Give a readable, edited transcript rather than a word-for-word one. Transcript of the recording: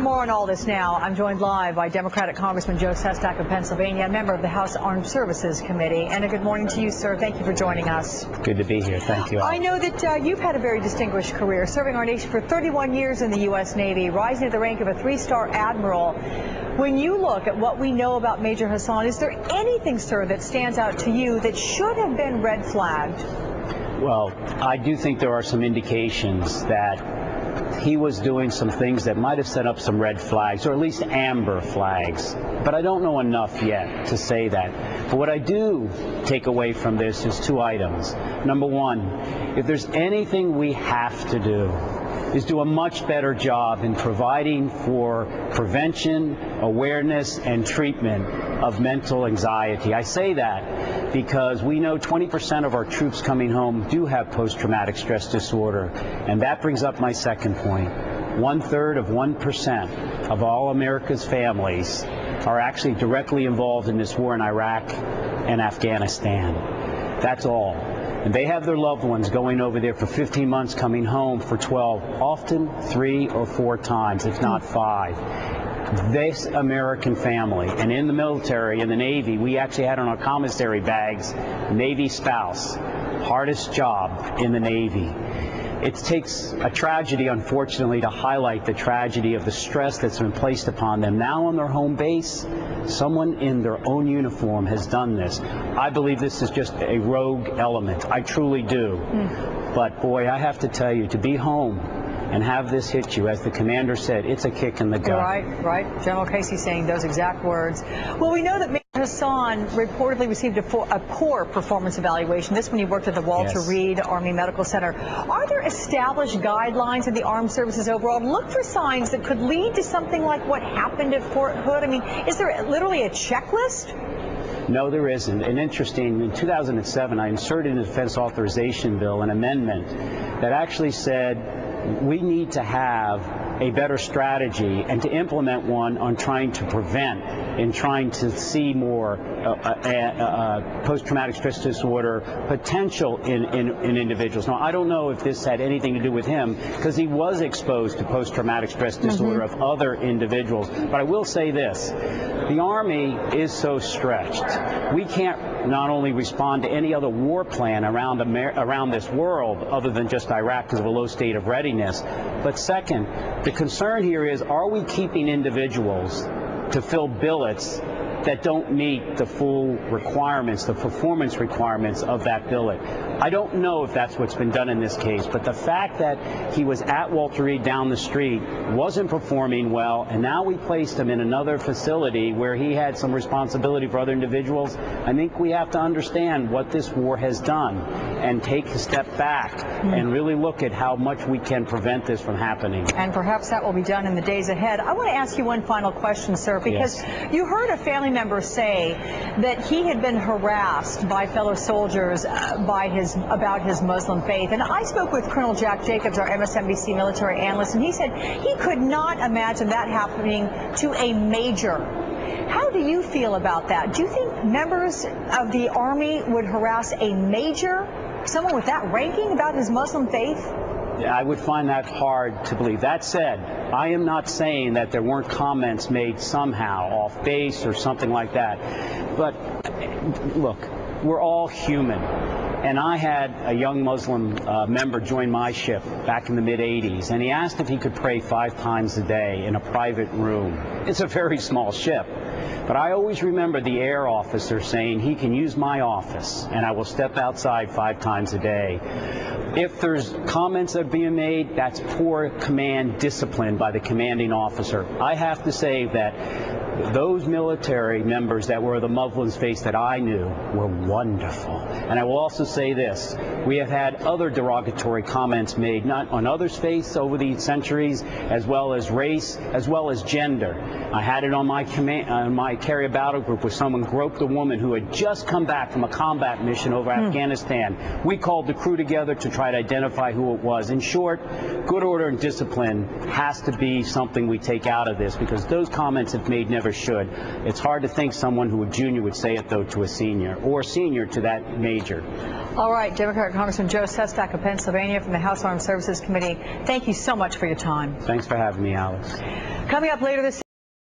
more on all this now, I'm joined live by Democratic Congressman Joe Sestak of Pennsylvania, a member of the House Armed Services Committee. And a good morning to you, sir. Thank you for joining us. Good to be here. Thank you. I know that you've had a very distinguished career, serving our nation for 31 years in the U.S. Navy, rising to the rank of a 3-star admiral. When you look at what we know about Major Hassan, is there anything, sir, that stands out to you that should have been red flagged? Well, I do think there are some indications that he was doing some things that might have set up some red flags, or at least amber flags. But I don't know enough yet to say that. But what I do take away from this is 2 items. Number one, if there's anything we have to do, is do a much better job in providing for prevention, awareness, and treatment of mental anxiety. I say that because we know 20% of our troops coming home do have post-traumatic stress disorder. And that brings up my second point. 1/3 of 1% of all America's families are actually directly involved in this war in Iraq and Afghanistan. That's all. And they have their loved ones going over there for 15 months, coming home for 12, often 3 or 4 times, if not 5. This American family, and in the military, in the Navy, we actually had on our commissary bags, Navy spouse, hardest job in the Navy. It takes a tragedy, unfortunately, to highlight the tragedy of the stress that's been placed upon them. Now on their home base, someone in their own uniform has done this. I believe this is just a rogue element. I truly do. But, boy, I have to tell you, to be home and have this hit you, as the commander said, it's a kick in the gut. Right. General Casey saying those exact words. Well, we know that Major Hassan reportedly received a poor performance evaluation. This when he worked at the Walter Reed Army Medical Center. Are there established guidelines in the armed services overall to look for signs that could lead to something like what happened at Fort Hood? I mean, is there literally a checklist? No, there isn't. And interesting, in 2007, I inserted in the Defense Authorization Bill an amendment that actually said we need to have a better strategy and to implement one on trying to prevent and trying to see more post-traumatic stress disorder potential in individuals. Now, I don't know if this had anything to do with him because he was exposed to post-traumatic stress disorder of other individuals. But I will say this. The Army is so stretched. We can't not only respond to any other war plan around this world other than just Iraq because of a low state of readiness, but second, the concern here is, are we keeping individuals to fill billets that don't meet the full requirements, the performance requirements of that billet? I don't know if that's what's been done in this case, but the fact that he was at Walter Reed down the street, wasn't performing well, and now we placed him in another facility where he had some responsibility for other individuals, I think we have to understand what this war has done and take a step back and really look at how much we can prevent this from happening. And perhaps that will be done in the days ahead. I want to ask you one final question, sir, because you heard a family member say that he had been harassed by fellow soldiers about his Muslim faith. And I spoke with Colonel Jack Jacobs, our MSNBC military analyst, and he said he could not imagine that happening to a major. How do you feel about that? Do you think members of the Army would harass a major, someone with that ranking, about his Muslim faith? I would find that hard to believe. That said, I am not saying that there weren't comments made somehow off base or something like that. But look, we're all human. And I had a young Muslim member join my ship back in the mid-'80s, and he asked if he could pray 5 times a day in a private room. It's a very small ship. But I always remember the air officer saying he can use my office, and I will step outside 5 times a day. If there's comments that are being made, that's poor command discipline by the commanding officer. I have to say that those military members that were the Muslims face that I knew were wonderful. And I will also say this. We have had other derogatory comments made, not on others' face over the centuries, as well as race, as well as gender. I had it on my my carry a battle group where someone groped a woman who had just come back from a combat mission over Afghanistan. We called the crew together to try to identify who it was. In short, good order and discipline has to be something we take out of this, because those comments, if made, never should. It's hard to think someone who a junior would say it, though, to a senior, or senior to that major. All right, Democratic Congressman Joe Sestak of Pennsylvania from the House Armed Services Committee, thank you so much for your time. Thanks for having me, Alice. Coming up later this